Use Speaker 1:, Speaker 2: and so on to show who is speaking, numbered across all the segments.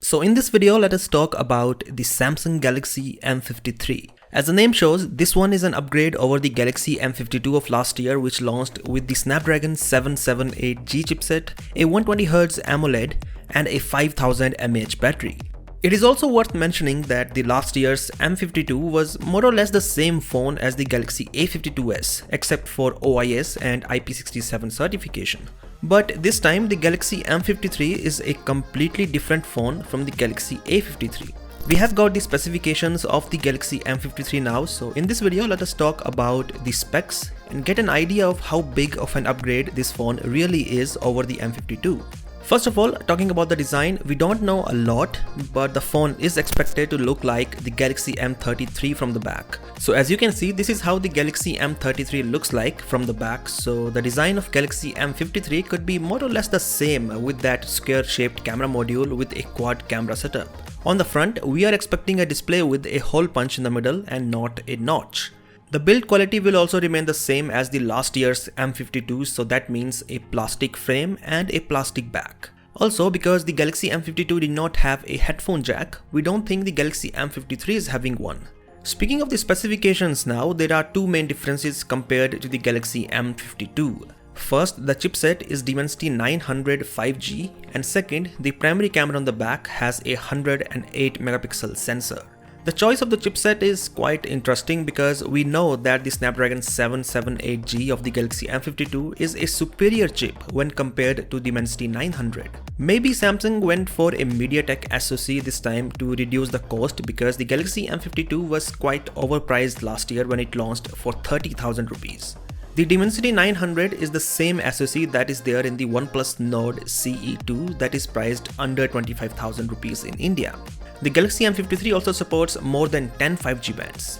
Speaker 1: So in this video, let us talk about the Samsung Galaxy M53. As the name shows, this one is an upgrade over the Galaxy M52 of last year, which launched with the Snapdragon 778G chipset, a 120Hz AMOLED and a 5000 mAh battery. It is also worth mentioning that the last year's M52 was more or less the same phone as the Galaxy A52s, except for OIS and IP67 certification. But this time the Galaxy M53 is a completely different phone from the Galaxy A53. We have got the specifications of the Galaxy M53 now, so in this video let us talk about the specs and get an idea of how big of an upgrade this phone really is over the M52. First of all, talking about the design, we don't know a lot, but the phone is expected to look like the Galaxy M33 from the back. So as you can see, this is how the Galaxy M33 looks like from the back. So the design of Galaxy M53 could be more or less the same, with that square-shaped camera module with a quad camera setup. On the front, we are expecting a display with a hole punch in the middle and not a notch. The build quality will also remain the same as the last year's M52, so that means a plastic frame and a plastic back. Also, because the Galaxy M52 did not have a headphone jack, we don't think the Galaxy M53 is having one. Speaking of the specifications now, there are two main differences compared to the Galaxy M52. First, the chipset is Dimensity 900 5G, and second, the primary camera on the back has a 108 megapixel sensor. The choice of the chipset is quite interesting because we know that the Snapdragon 778G of the Galaxy M52 is a superior chip when compared to the Dimensity 900. Maybe Samsung went for a MediaTek SoC this time to reduce the cost, because the Galaxy M52 was quite overpriced last year when it launched for 30,000 rupees. The Dimensity 900 is the same SoC that is there in the OnePlus Nord CE2 that is priced under 25,000 rupees in India. The Galaxy M53 also supports more than 10 5G bands.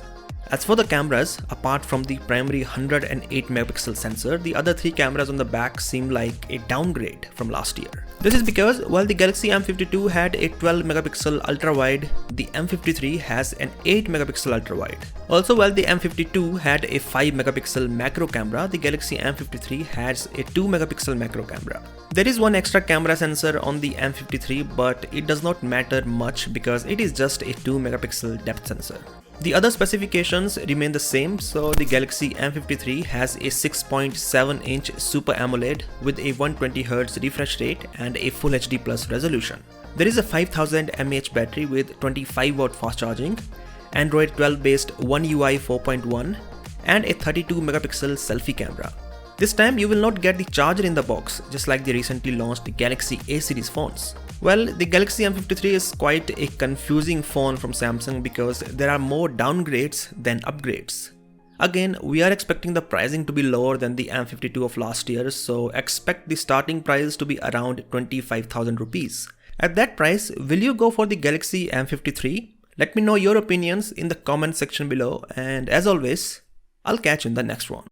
Speaker 1: As for the cameras, apart from the primary 108 megapixel sensor, the other three cameras on the back seem like a downgrade from last year. This is because while the Galaxy M52 had a 12 megapixel ultrawide, the M53 has an 8 megapixel ultrawide. Also, while the M52 had a 5 megapixel macro camera, the Galaxy M53 has a 2 megapixel macro camera. There is one extra camera sensor on the M53, but it does not matter much because it is just a 2 megapixel depth sensor. The other specifications remain the same, so the Galaxy M53 has a 6.7-inch Super AMOLED with a 120Hz refresh rate and a Full HD Plus resolution. There is a 5000 mAh battery with 25W fast charging, Android 12 based OneUI 4.1 and a 32 megapixel selfie camera. This time you will not get the charger in the box, just like the recently launched Galaxy A series phones. Well, the Galaxy M53 is quite a confusing phone from Samsung because there are more downgrades than upgrades. Again, we are expecting the pricing to be lower than the M52 of last year, so expect the starting price to be around 25,000 rupees. At that price, will you go for the Galaxy M53? Let me know your opinions in the comment section below, and as always, I'll catch you in the next one.